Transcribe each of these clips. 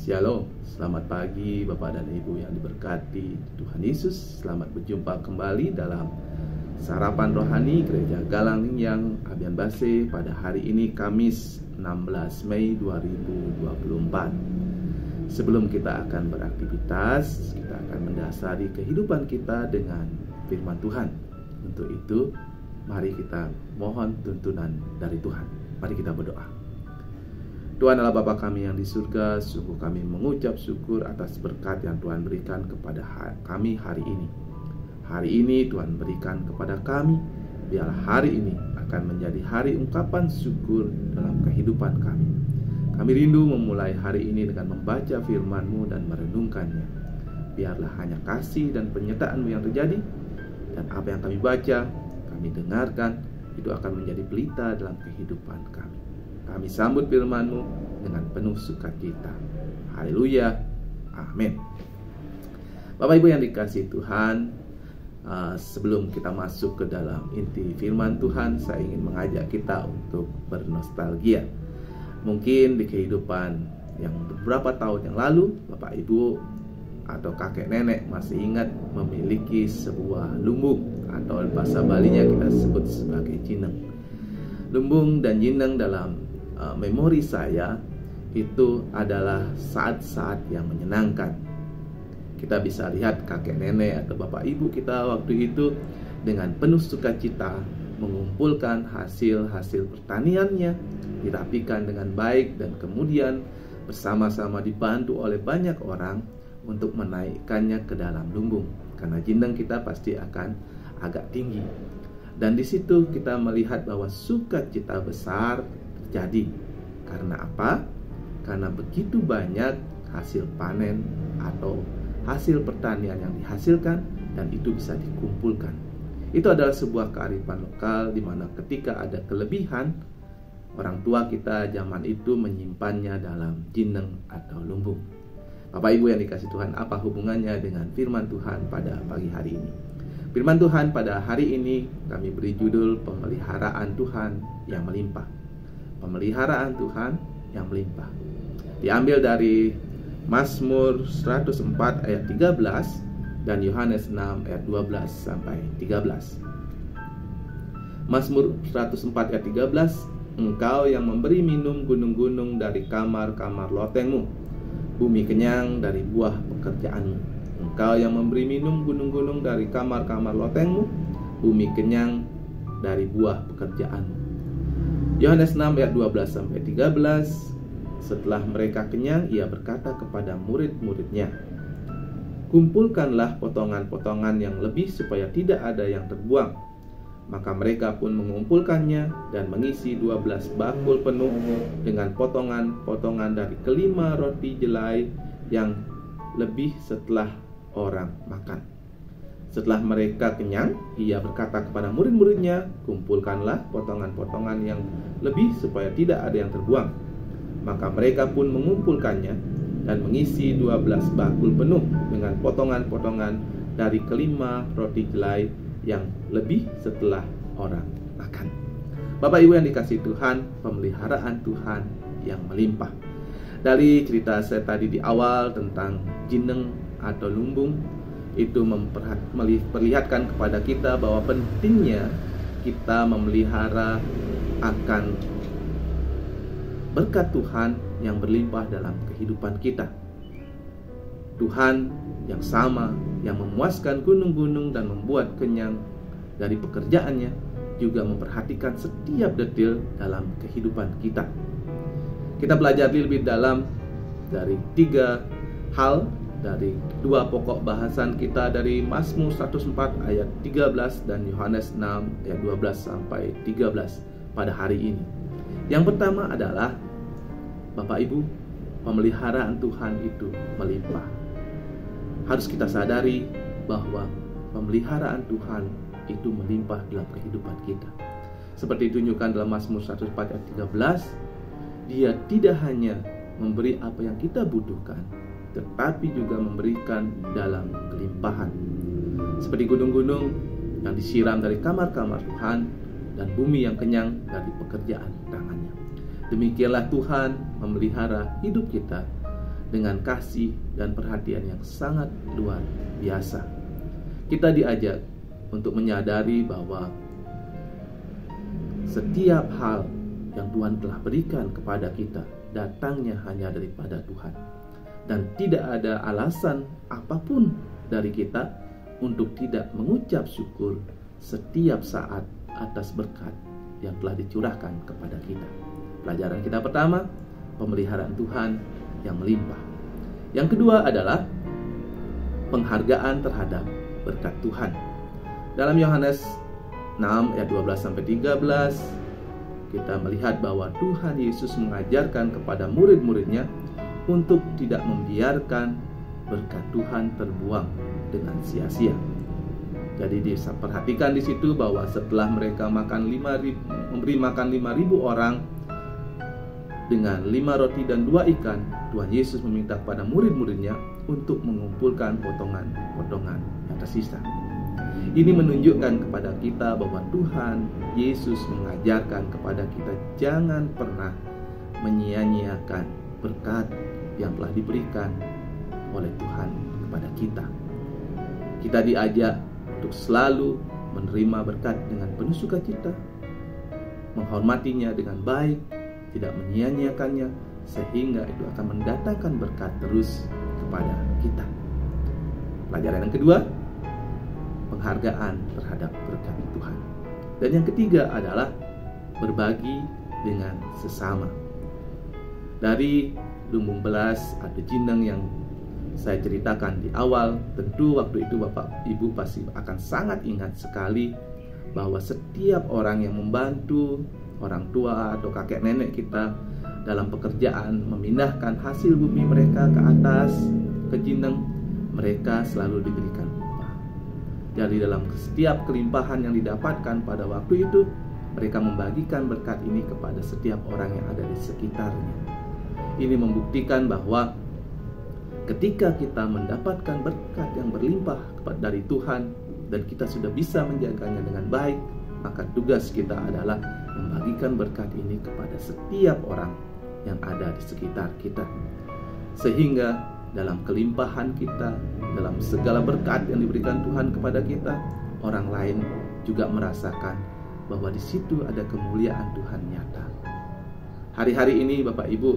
Shalom, selamat pagi Bapak dan Ibu yang diberkati Tuhan Yesus. Selamat berjumpa kembali dalam Sarapan Rohani Gereja Galang yang Abian Base pada hari ini Kamis 16 Mei 2024. Sebelum kita akan beraktivitas, kita akan mendasari kehidupan kita dengan firman Tuhan. Untuk itu, mari kita mohon tuntunan dari Tuhan. Mari kita berdoa. Tuhan Allah Bapa kami yang di surga, sungguh kami mengucap syukur atas berkat yang Tuhan berikan kepada kami hari ini. Hari ini Tuhan berikan kepada kami, biar hari ini akan menjadi hari ungkapan syukur dalam kehidupan kami. Kami rindu memulai hari ini dengan membaca firman-Mu dan merenungkannya. Biarlah hanya kasih dan penyertaan-Mu yang terjadi, dan apa yang kami baca, kami dengarkan, itu akan menjadi pelita dalam kehidupan kami. Kami sambut firman-Mu dengan penuh sukacita. Haleluya. Amin. Bapak Ibu yang dikasihi Tuhan, sebelum kita masuk ke dalam inti firman Tuhan, saya ingin mengajak kita untuk bernostalgia. Mungkin di kehidupan yang beberapa tahun yang lalu, Bapak Ibu atau kakek nenek masih ingat memiliki sebuah lumbung, atau bahasa Balinya kita sebut sebagai jineng. Lumbung dan jineng dalam memori saya itu adalah saat-saat yang menyenangkan. Kita bisa lihat kakek nenek atau bapak ibu kita waktu itu dengan penuh sukacita mengumpulkan hasil-hasil pertaniannya, dirapikan dengan baik, dan kemudian bersama-sama dibantu oleh banyak orang untuk menaikkannya ke dalam lumbung, karena jineng kita pasti akan agak tinggi. Dan di situ kita melihat bahwa sukacita besar terjadi. Karena apa? Karena begitu banyak hasil panen atau hasil pertanian yang dihasilkan, dan itu bisa dikumpulkan. Itu adalah sebuah kearifan lokal di mana ketika ada kelebihan, orang tua kita zaman itu menyimpannya dalam jineng atau lumbung. Bapak Ibu yang dikasihi Tuhan, apa hubungannya dengan firman Tuhan pada pagi hari ini? Firman Tuhan pada hari ini kami beri judul Pemeliharaan Tuhan yang Melimpah. Pemeliharaan Tuhan yang melimpah. Diambil dari Mazmur 104 ayat 13 dan Yohanes 6 ayat 12 sampai 13. Mazmur 104 ayat 13, Engkau yang memberi minum gunung-gunung dari kamar-kamar lotengmu, bumi kenyang dari buah pekerjaanmu. Engkau yang memberi minum gunung-gunung dari kamar-kamar lotengmu, bumi kenyang dari buah pekerjaanmu. Yohanes 6 ayat 12 sampai 13. Setelah mereka kenyang, ia berkata kepada murid-muridnya, kumpulkanlah potongan-potongan yang lebih supaya tidak ada yang terbuang. Maka mereka pun mengumpulkannya dan mengisi 12 bakul penuh dengan potongan-potongan dari kelima roti jelai yang lebih setelah orang makan. Setelah mereka kenyang, ia berkata kepada murid-muridnya, kumpulkanlah potongan-potongan yang lebih supaya tidak ada yang terbuang. Maka mereka pun mengumpulkannya dan mengisi 12 bakul penuh dengan potongan-potongan dari kelima roti jelai yang lebih setelah orang makan. Bapak Ibu yang dikasihi Tuhan, pemeliharaan Tuhan yang melimpah. Dari cerita saya tadi di awal tentang jineng atau lumbung, itu memperlihatkan kepada kita bahwa pentingnya kita memelihara akan berkat Tuhan yang berlimpah dalam kehidupan kita. Tuhan yang sama, yang memuaskan gunung-gunung dan membuat kenyang dari pekerjaannya, juga memperhatikan setiap detil dalam kehidupan kita. Kita belajar lebih dalam dari 3 hal dari 2 pokok bahasan kita dari Mazmur 104 ayat 13 dan Yohanes 6 ayat 12 sampai 13 pada hari ini. Yang pertama adalah, Bapak Ibu, pemeliharaan Tuhan itu melimpah. Harus kita sadari bahwa pemeliharaan Tuhan itu melimpah dalam kehidupan kita. Seperti ditunjukkan dalam Mazmur 104 ayat 13, Dia tidak hanya memberi apa yang kita butuhkan, tetapi juga memberikan dalam kelimpahan. Seperti gunung-gunung yang disiram dari kamar-kamar Tuhan, dan bumi yang kenyang dari pekerjaan tangannya. Demikianlah Tuhan memelihara hidup kita dengan kasih dan perhatian yang sangat luar biasa. Kita diajak untuk menyadari bahwa setiap hal yang Tuhan telah berikan kepada kita datangnya hanya daripada Tuhan, dan tidak ada alasan apapun dari kita untuk tidak mengucap syukur setiap saat atas berkat yang telah dicurahkan kepada kita. Pelajaran kita pertama, pemeliharaan Tuhan yang melimpah. Yang kedua adalah penghargaan terhadap berkat Tuhan. Dalam Yohanes 6 ayat 12-13, kita melihat bahwa Tuhan Yesus mengajarkan kepada murid-muridnya untuk tidak membiarkan berkat Tuhan terbuang dengan sia-sia. Jadi diperhatikan di situ bahwa setelah mereka memberi makan 5.000 orang dengan 5 roti dan 2 ikan, Tuhan Yesus meminta kepada murid-muridnya untuk mengumpulkan potongan-potongan yang tersisa. Ini menunjukkan kepada kita bahwa Tuhan Yesus mengajarkan kepada kita jangan pernah menyia-nyiakan berkat yang telah diberikan oleh Tuhan kepada kita. Kita diajak untuk selalu menerima berkat dengan penuh sukacita, menghormatinya dengan baik, tidak menyia-nyiakannya, sehingga itu akan mendatangkan berkat terus kepada kita. Pelajaran yang kedua, penghargaan terhadap berkat Tuhan. Dan yang ketiga adalah berbagi dengan sesama. Dari lumbung belas atau jinang yang saya ceritakan di awal, tentu waktu itu Bapak Ibu pasti akan sangat ingat sekali bahwa setiap orang yang membantu orang tua atau kakek nenek kita dalam pekerjaan memindahkan hasil bumi mereka ke atas, ke jinang, mereka selalu diberikan upah. Jadi dalam setiap kelimpahan yang didapatkan pada waktu itu, mereka membagikan berkat ini kepada setiap orang yang ada di sekitarnya. Ini membuktikan bahwa ketika kita mendapatkan berkat yang berlimpah dari Tuhan dan kita sudah bisa menjaganya dengan baik, maka tugas kita adalah membagikan berkat ini kepada setiap orang yang ada di sekitar kita. Sehingga dalam kelimpahan kita, dalam segala berkat yang diberikan Tuhan kepada kita, orang lain juga merasakan bahwa di situ ada kemuliaan Tuhan nyata. Hari-hari ini Bapak Ibu,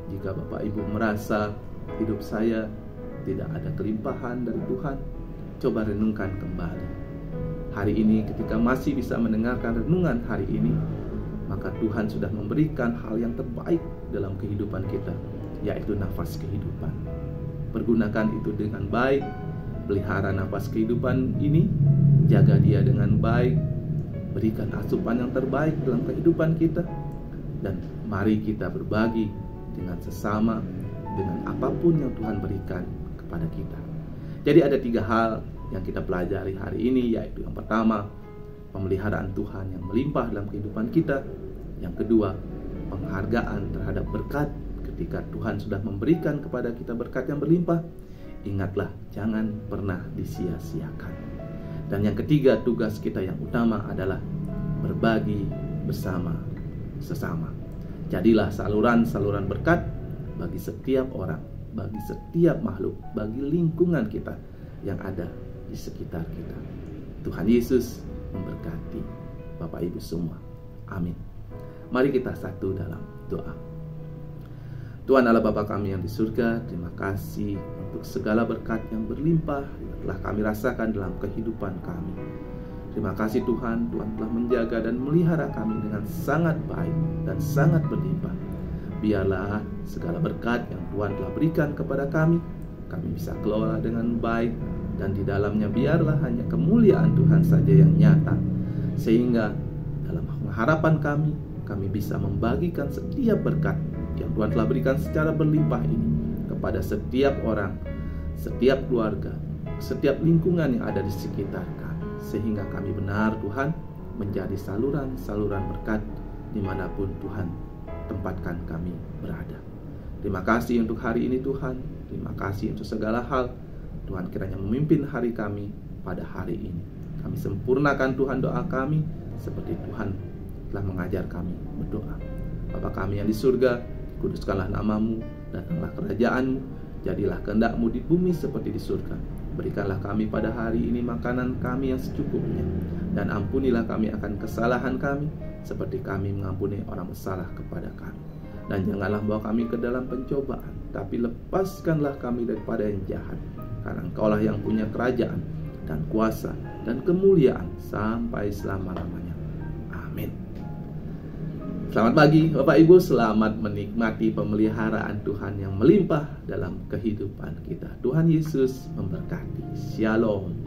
jika Bapak Ibu merasa hidup saya tidak ada kelimpahan dari Tuhan, coba renungkan kembali. Hari ini ketika masih bisa mendengarkan renungan hari ini, maka Tuhan sudah memberikan hal yang terbaik dalam kehidupan kita, yaitu nafas kehidupan. Pergunakan itu dengan baik, pelihara nafas kehidupan ini, jaga dia dengan baik, berikan asupan yang terbaik dalam kehidupan kita, dan mari kita berbagi dengan sesama, dengan apapun yang Tuhan berikan kepada kita. Jadi ada 3 hal yang kita pelajari hari ini, yaitu yang pertama, pemeliharaan Tuhan yang melimpah dalam kehidupan kita. Yang kedua, penghargaan terhadap berkat ketika Tuhan sudah memberikan kepada kita berkat yang berlimpah. Ingatlah, jangan pernah disia-siakan. Dan yang ketiga, tugas kita yang utama adalah berbagi bersama sesama. Jadilah saluran-saluran berkat bagi setiap orang, bagi setiap makhluk, bagi lingkungan kita yang ada di sekitar kita. Tuhan Yesus memberkati Bapak Ibu semua. Amin. Mari kita satu dalam doa. Tuhan Allah Bapa kami yang di surga, terima kasih untuk segala berkat yang berlimpah yang telah kami rasakan dalam kehidupan kami. Terima kasih Tuhan, Tuhan telah menjaga dan melihara kami dengan sangat baik dan sangat berlimpah. Biarlah segala berkat yang Tuhan telah berikan kepada kami bisa kelola dengan baik, dan di dalamnya biarlah hanya kemuliaan Tuhan saja yang nyata, sehingga dalam harapan kami bisa membagikan setiap berkat yang Tuhan telah berikan secara berlimpah ini kepada setiap orang, setiap keluarga, setiap lingkungan yang ada di sekitar kami, sehingga kami benar Tuhan menjadi saluran-saluran berkat dimanapun Tuhan tempatkan kami berada. Terima kasih untuk hari ini Tuhan, terima kasih untuk segala hal. Tuhan kiranya memimpin hari kami pada hari ini. Kami sempurnakan Tuhan doa kami seperti Tuhan telah mengajar kami berdoa. Bapa kami yang di surga, kuduskanlah namamu, datanglah kerajaanmu, Jadilah kehendak-Mu di bumi seperti di surga. Berikanlah kami pada hari ini makanan kami yang secukupnya, dan ampunilah kami akan kesalahan kami, seperti kami mengampuni orang bersalah kepada kami. Dan janganlah bawa kami ke dalam pencobaan, tapi lepaskanlah kami daripada yang jahat. Karena Engkaulah yang punya kerajaan, dan kuasa, dan kemuliaan sampai selama-lamanya. Amin. Selamat pagi Bapak Ibu, selamat menikmati pemeliharaan Tuhan yang melimpah dalam kehidupan kita. Tuhan Yesus memberkati. Shalom.